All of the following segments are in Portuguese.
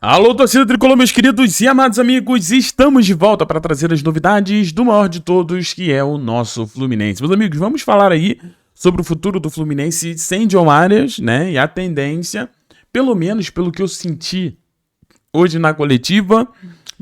Alô, torcida tricolor, meus queridos e amados amigos, estamos de volta para trazer as novidades do maior de todos, que é o nosso Fluminense. Meus amigos, vamos falar aí sobre o futuro do Fluminense sem John Arias, né? E a tendência, pelo menos pelo que eu senti hoje na coletiva,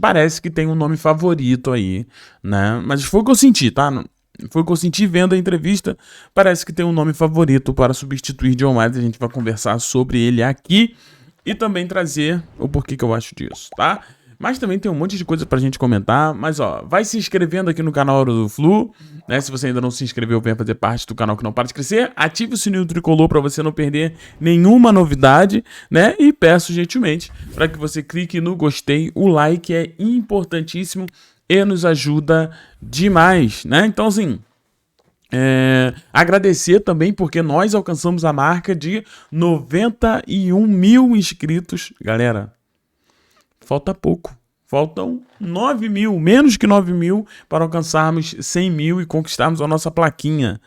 parece que tem um nome favorito aí, né? Mas foi o que eu senti, tá? Foi o que eu senti vendo a entrevista. Parece que tem um nome favorito para substituir John Arias. A gente vai conversar sobre ele aqui e também trazer o porquê que eu acho disso, tá? Mas também tem um monte de coisa pra gente comentar. Mas, ó, vai se inscrevendo aqui no canal Hora do Flu, né? Se você ainda não se inscreveu, venha fazer parte do canal que não para de crescer. Ative o sininho tricolor pra você não perder nenhuma novidade, né? E peço gentilmente para que você clique no gostei. O like é importantíssimo e nos ajuda demais, né? Então, assim, agradecer também porque nós alcançamos a marca de 91 mil inscritos. Galera, falta pouco. Faltam 9 mil, menos que 9 mil para alcançarmos 100 mil e conquistarmos a nossa plaquinha.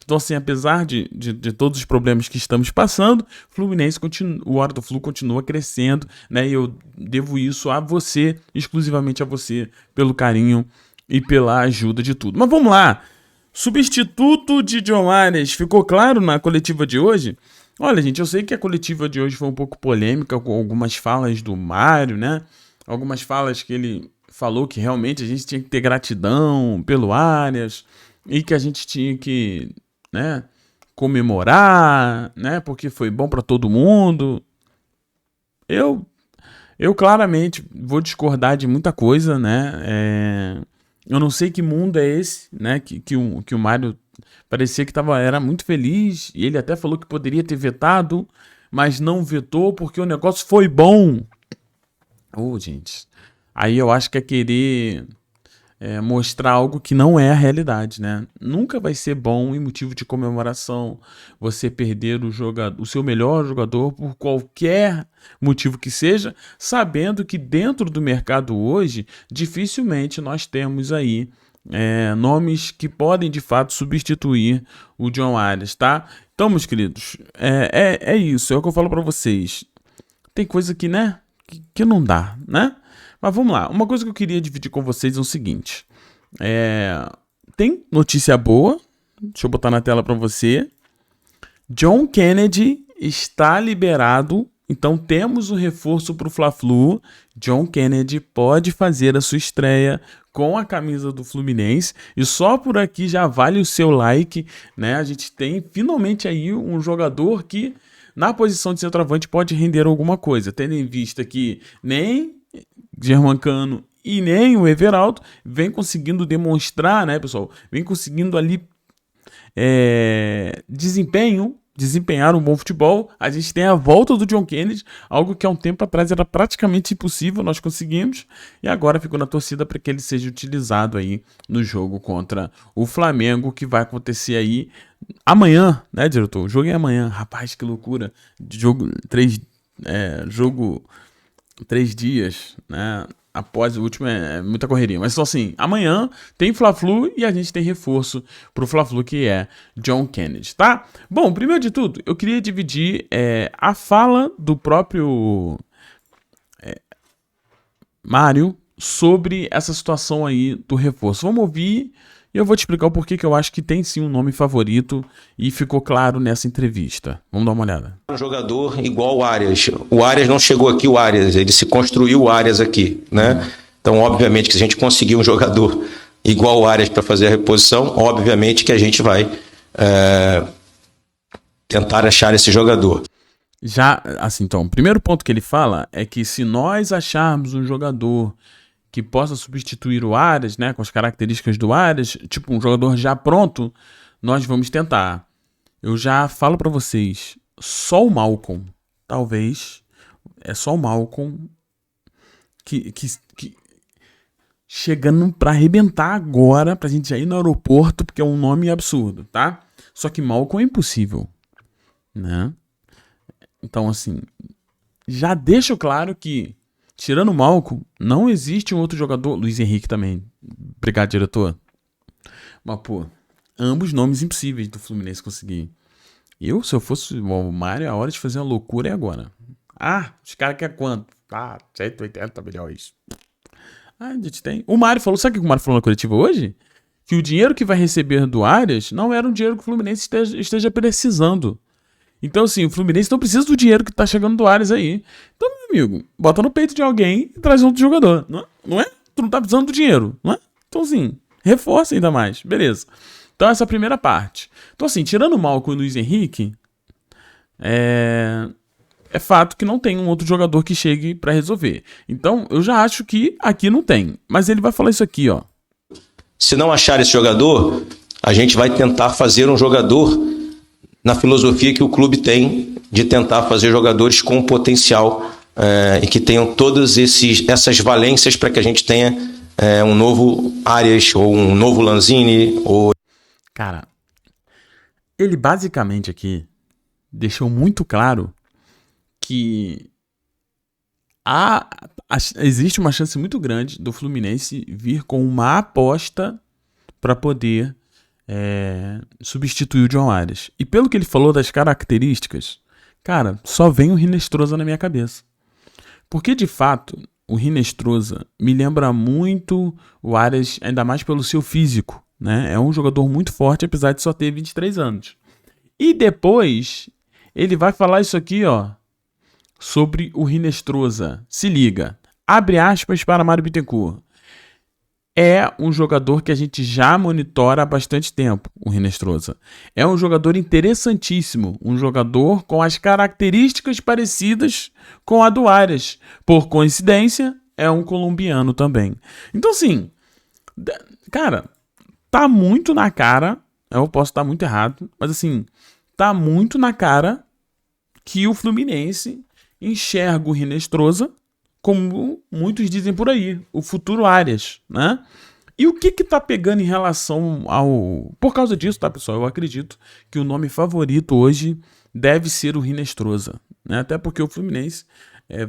Então, assim, apesar de todos os problemas que estamos passando, Fluminense o Hora do Flu continua crescendo, né? E eu devo isso a você, exclusivamente a você, pelo carinho e pela ajuda de tudo. Mas vamos lá. Substituto de John Arias, ficou claro na coletiva de hoje? Olha, gente, eu sei que a coletiva de hoje foi um pouco polêmica, com algumas falas do Mário, né? Algumas falas que ele falou que realmente a gente tinha que ter gratidão pelo Arias e que a gente tinha que, né, comemorar, né? Porque foi bom para todo mundo. Eu claramente vou discordar de muita coisa, né? Eu não sei que mundo é esse, né? Que o Mário parecia que era muito feliz. E ele até falou que poderia ter vetado, mas não vetou porque o negócio foi bom. Gente. Aí eu acho que é querer mostrar algo que não é a realidade, né? Nunca vai ser bom e motivo de comemoração você perder o seu melhor jogador por qualquer motivo que seja, sabendo que dentro do mercado hoje, dificilmente nós temos aí nomes que podem de fato substituir o John Arias, tá? Então, meus queridos, é isso, é o que eu falo pra vocês. Tem coisa que, né, que não dá, né? Mas vamos lá, uma coisa que eu queria dividir com vocês é o seguinte. Tem notícia boa, deixa eu botar na tela para você. John Kennedy está liberado, então temos o reforço para o Fla-Flu. John Kennedy pode fazer a sua estreia com a camisa do Fluminense. E só por aqui já vale o seu like, né? A gente tem finalmente aí um jogador que na posição de centroavante pode render alguma coisa, tendo em vista que nem Germancano e nem o Everaldo vem conseguindo demonstrar, né, pessoal? Vem conseguindo ali desempenhar um bom futebol. A gente tem a volta do John Kennedy, algo que há um tempo atrás era praticamente impossível, nós conseguimos, e agora ficou na torcida para que ele seja utilizado aí no jogo contra o Flamengo, que vai acontecer aí amanhã, né, diretor? O jogo é amanhã. Rapaz, que loucura. Jogo 3 dias, né? Após o último é muita correria. Mas só assim, amanhã tem Fla-Flu e a gente tem reforço pro Fla-Flu, que é John Kennedy, tá? Bom, primeiro de tudo, eu queria dividir a fala do próprio Mário sobre essa situação aí do reforço. Vamos ouvir e eu vou te explicar o porquê que eu acho que tem sim um nome favorito e ficou claro nessa entrevista. Vamos dar uma olhada. Um jogador igual o Arias. O Arias não chegou aqui, o Arias, ele se construiu o Arias aqui, né? Então, obviamente, que se a gente conseguir um jogador igual o Arias para fazer a reposição, obviamente que a gente vai tentar achar esse jogador. Já, assim, então, o primeiro ponto que ele fala é que se nós acharmos um jogador que possa substituir o Arias, né, com as características do Arias, tipo um jogador já pronto, nós vamos tentar. Eu já falo pra vocês, só o Malcom, talvez, é só o Malcom que chegando pra arrebentar agora, pra gente já ir no aeroporto, porque é um nome absurdo, tá? Só que Malcom é impossível, né? Então, assim, já deixo claro que, tirando o Malcom, não existe um outro jogador. Luiz Henrique também. Obrigado, diretor. Mas, pô, ambos nomes impossíveis do Fluminense conseguir. Se eu fosse o Mário, a hora de fazer uma loucura é agora. Os caras querem quanto? 180 milhões. A gente tem. O Mário falou, sabe o que o Mário falou na coletiva hoje? Que o dinheiro que vai receber do Arias não era um dinheiro que o Fluminense esteja precisando. Então, assim, o Fluminense não precisa do dinheiro que tá chegando do Arias aí. Então, meu amigo, bota no peito de alguém e traz outro jogador. Não é? Tu não tá precisando do dinheiro, não é? Então, assim, reforça ainda mais. Beleza. Então, essa é a primeira parte. Então, assim, tirando mal com o Luiz Henrique, é fato que não tem um outro jogador que chegue pra resolver. Então, eu já acho que aqui não tem. Mas ele vai falar isso aqui, ó. Se não achar esse jogador, a gente vai tentar fazer um jogador na filosofia que o clube tem de tentar fazer jogadores com potencial e que tenham todas essas valências para que a gente tenha um novo Arias ou um novo Lanzini. Cara, ele basicamente aqui deixou muito claro que existe uma chance muito grande do Fluminense vir com uma aposta para poder substituir o John Arias. E pelo que ele falou das características, cara, só vem o Rinestrosa na minha cabeça. Porque, de fato, o Rinestrosa me lembra muito o Arias, ainda mais pelo seu físico, né? É um jogador muito forte, apesar de só ter 23 anos. E depois, ele vai falar isso aqui, ó, sobre o Rinestrosa. Se liga. Abre aspas para Mário Bittencourt. É um jogador que a gente já monitora há bastante tempo, o Rinestrosa. É um jogador interessantíssimo, um jogador com as características parecidas com a do Arias. Por coincidência, é um colombiano também. Então, assim, cara, tá muito na cara, eu posso estar muito errado, mas assim, tá muito na cara que o Fluminense enxerga o Rinestrosa como muitos dizem por aí, o futuro Arias, né? E o que tá pegando em relação ao... Por causa disso, tá, pessoal? Eu acredito que o nome favorito hoje deve ser o Rinestrosa, né? Até porque o Fluminense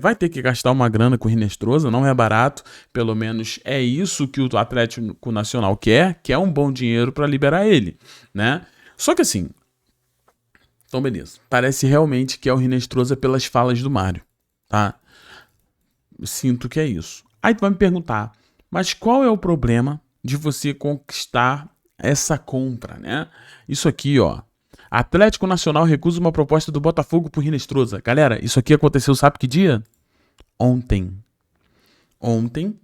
vai ter que gastar uma grana com o Rinestrosa, não é barato, pelo menos é isso que o Atlético Nacional quer um bom dinheiro para liberar ele, né? Só que assim, então beleza, parece realmente que é o Rinestrosa pelas falas do Mário, tá? Sinto que é isso. Aí tu vai me perguntar, mas qual é o problema de você conquistar essa compra, né? Isso aqui, ó. Atlético Nacional recusa uma proposta do Botafogo por Rinestrosa. Galera, isso aqui aconteceu sabe que dia? Ontem. Ontem,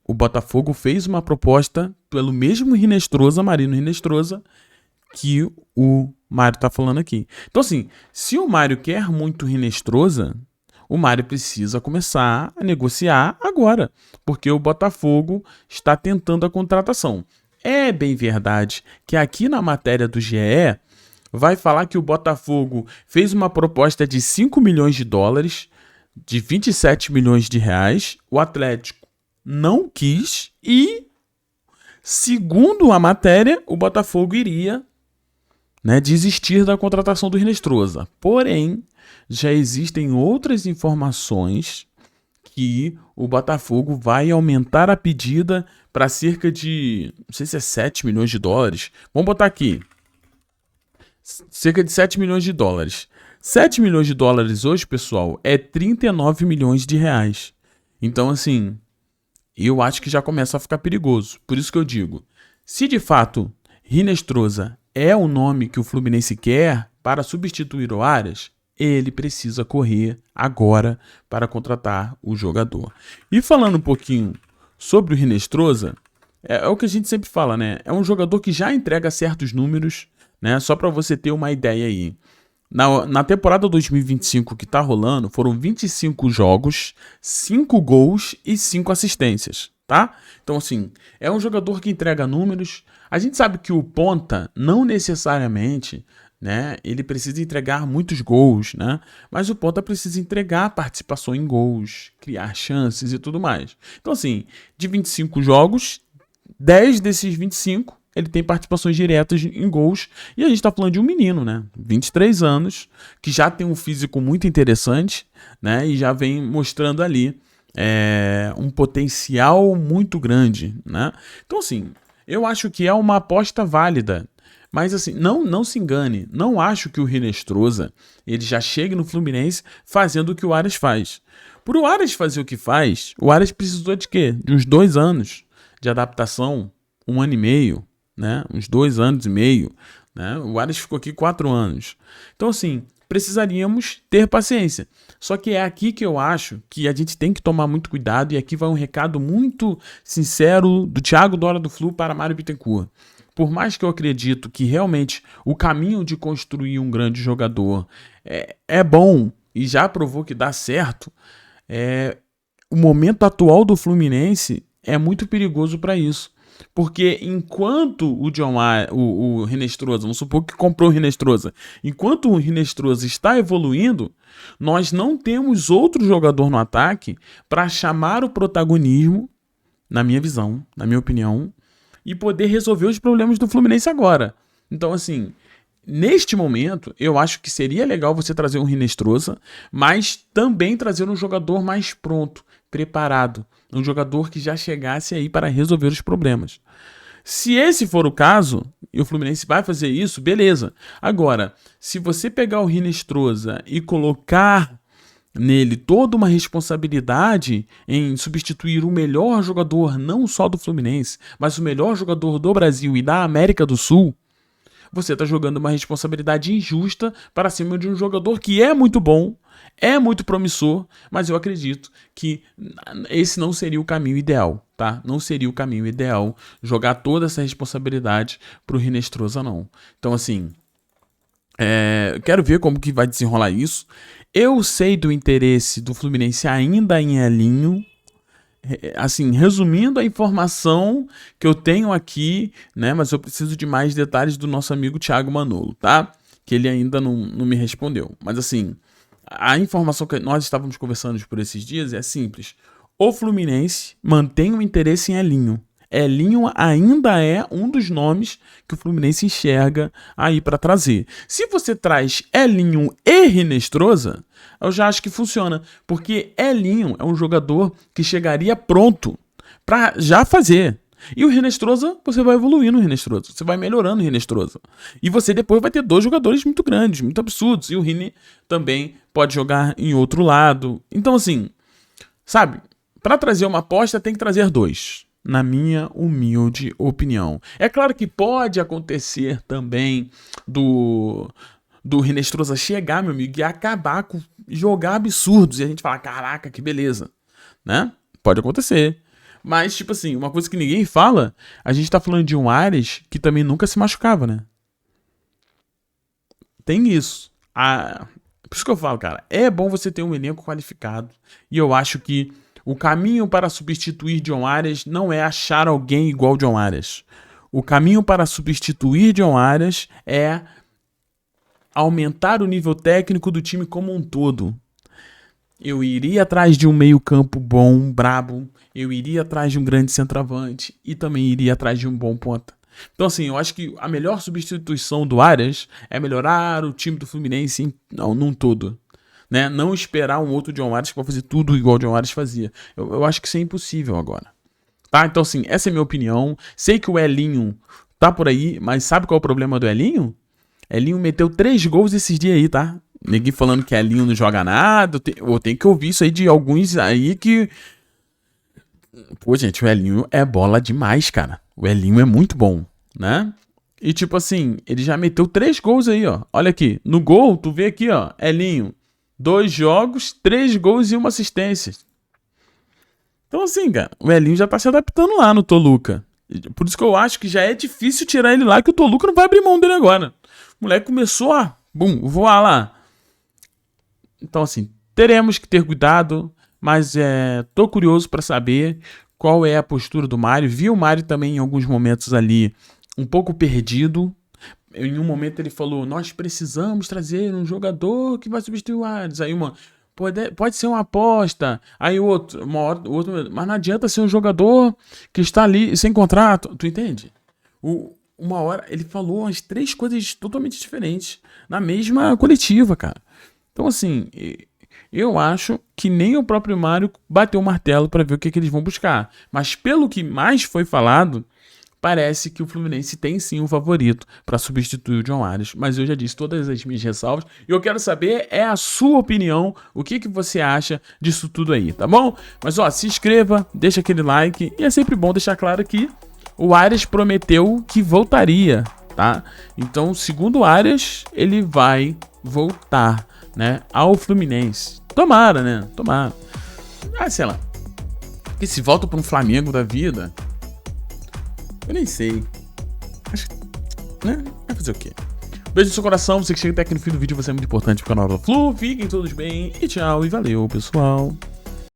o Botafogo fez uma proposta pelo mesmo Rinestrosa, Marino Rinestrosa, que o Mário tá falando aqui. Então assim, se o Mário quer muito Rinestrosa, o Mário precisa começar a negociar agora, porque o Botafogo está tentando a contratação. É bem verdade que aqui na matéria do GE vai falar que o Botafogo fez uma proposta de 5 milhões de dólares, de 27 milhões de reais, o Atlético não quis e, segundo a matéria, o Botafogo iria, né, desistir da contratação do Rinestrosa. Porém, já existem outras informações que o Botafogo vai aumentar a pedida para cerca de, não sei se é 7 milhões de dólares. Vamos botar aqui. Cerca de 7 milhões de dólares. 7 milhões de dólares hoje, pessoal, é 39 milhões de reais. Então, assim, eu acho que já começa a ficar perigoso. Por isso que eu digo, se de fato Rinestrosa é o nome que o Fluminense quer para substituir o Arias, ele precisa correr agora para contratar o jogador. E falando um pouquinho sobre o Rinestrosa, é o que a gente sempre fala, né? É um jogador que já entrega certos números, né? Só para você ter uma ideia aí. Na temporada 2025 que tá rolando, foram 25 jogos, 5 gols e 5 assistências, tá? Então, assim, é um jogador que entrega números. A gente sabe que o ponta não necessariamente, né, ele precisa entregar muitos gols, né? Mas o ponta precisa entregar participação em gols, criar chances e tudo mais. Então, assim, de 25 jogos, 10 desses 25 ele tem participações diretas em gols. E a gente tá falando de um menino, né? 23 anos, que já tem um físico muito interessante, né? E já vem mostrando ali um potencial muito grande, né? Então, assim, eu acho que é uma aposta válida. Mas assim, não se engane, não acho que o Hinestrosa ele já chegue no Fluminense fazendo o que o Arias faz. Por o Arias fazer o que faz, o Arias precisou de quê? De uns 2 anos de adaptação, 1 ano e meio, né? Uns 2 anos e meio, né? O Arias ficou aqui 4 anos. Então assim, precisaríamos ter paciência. Só que é aqui que eu acho que a gente tem que tomar muito cuidado, e aqui vai um recado muito sincero do Thiago Dora do Flu para Mário Bittencourt. Por mais que eu acredito que realmente o caminho de construir um grande jogador é bom e já provou que dá certo, o momento atual do Fluminense é muito perigoso para isso. Porque enquanto o Hinestrosa, vamos supor que comprou o Hinestrosa, enquanto o Hinestrosa está evoluindo, nós não temos outro jogador no ataque para chamar o protagonismo, na minha visão, na minha opinião, e poder resolver os problemas do Fluminense agora. Então, assim, neste momento, eu acho que seria legal você trazer um Hinestrosa, mas também trazer um jogador mais pronto, preparado. Um jogador que já chegasse aí para resolver os problemas. Se esse for o caso, e o Fluminense vai fazer isso, beleza. Agora, se você pegar o Hinestrosa e colocar nele toda uma responsabilidade em substituir o melhor jogador, não só do Fluminense, mas o melhor jogador do Brasil e da América do Sul, você está jogando uma responsabilidade injusta para cima de um jogador que é muito bom, é muito promissor, mas eu acredito que esse não seria o caminho ideal, tá? Não seria o caminho ideal jogar toda essa responsabilidade pro Hinestrosa, não. Então, assim, quero ver como que vai desenrolar isso. Eu sei do interesse do Fluminense ainda em Elinho. Assim, resumindo a informação que eu tenho aqui, né? Mas eu preciso de mais detalhes do nosso amigo Thiago Manolo, tá? Que ele ainda não me respondeu. Mas assim, a informação que nós estávamos conversando por esses dias é simples. O Fluminense mantém o interesse em Elinho. Elinho ainda é um dos nomes que o Fluminense enxerga aí para trazer. Se você traz Elinho e Hinestrosa, eu já acho que funciona, porque Elinho é um jogador que chegaria pronto para já fazer. E o Hinestrosa, você vai evoluindo no Hinestrosa, você vai melhorando o Hinestrosa. E você depois vai ter 2 jogadores muito grandes, muito absurdos. E o Rini também pode jogar em outro lado. Então assim, sabe, para trazer uma aposta tem que trazer 2. Na minha humilde opinião. É claro que pode acontecer também do Hinestrosa chegar, meu amigo, e acabar com jogar absurdos. E a gente fala, caraca, que beleza. Né? Pode acontecer. Mas, tipo assim, uma coisa que ninguém fala, a gente tá falando de um Arias que também nunca se machucava, né? Tem isso. Por isso que eu falo, cara, é bom você ter um elenco qualificado. E eu acho que o caminho para substituir John Arias não é achar alguém igual John Arias. O caminho para substituir John Arias é aumentar o nível técnico do time como um todo. Eu iria atrás de um meio-campo bom, brabo. Eu iria atrás de um grande centroavante. E também iria atrás de um bom ponta. Então, assim, eu acho que a melhor substituição do Arias é melhorar o time do Fluminense num todo. Né? Não esperar um outro John Arias que vai fazer tudo igual o John Arias fazia. Eu acho que isso é impossível agora. Tá? Então, assim, essa é a minha opinião. Sei que o Elinho tá por aí, mas sabe qual é o problema do Elinho? Elinho meteu 3 gols esses dias aí, tá? Ninguém falando que Elinho não joga nada. Eu tenho que ouvir isso aí de alguns aí que... Pô, gente, o Elinho é bola demais, cara. O Elinho é muito bom, né? E tipo assim, ele já meteu 3 gols aí, ó. Olha aqui, no gol, tu vê aqui, ó, Elinho. 2 jogos, 3 gols e 1 assistência. Então assim, cara, o Elinho já tá se adaptando lá no Toluca. Por isso que eu acho que já é difícil tirar ele lá, que o Toluca não vai abrir mão dele agora. O moleque começou a, voar lá. Então assim, teremos que ter cuidado, mas tô curioso para saber qual é a postura do Mário. Vi o Mário também em alguns momentos ali um pouco perdido. Em um momento ele falou, nós precisamos trazer um jogador que vai substituir o Arias. Aí pode ser uma aposta. Aí outro, mas não adianta ser um jogador que está ali sem contrato. Tu entende? Uma hora ele falou as 3 coisas totalmente diferentes na mesma coletiva, cara. Então assim, eu acho que nem o próprio Mário bateu o martelo para ver o que eles vão buscar. Mas pelo que mais foi falado, parece que o Fluminense tem sim um favorito para substituir o John Arias. Mas eu já disse todas as minhas ressalvas e eu quero saber a sua opinião, o que você acha disso tudo aí, tá bom? Mas ó, se inscreva, deixa aquele like e é sempre bom deixar claro que o Arias prometeu que voltaria, tá? Então, segundo o Arias, ele vai voltar, né, ao Fluminense. Tomara, né? Tomara. Sei lá. Porque se volta para um Flamengo da vida, eu nem sei. Acho que, né? Vai fazer o quê? Beijo no seu coração. Você que chega até aqui no fim do vídeo, você é muito importante pro canal do Flu. Fiquem todos bem e tchau e valeu, pessoal.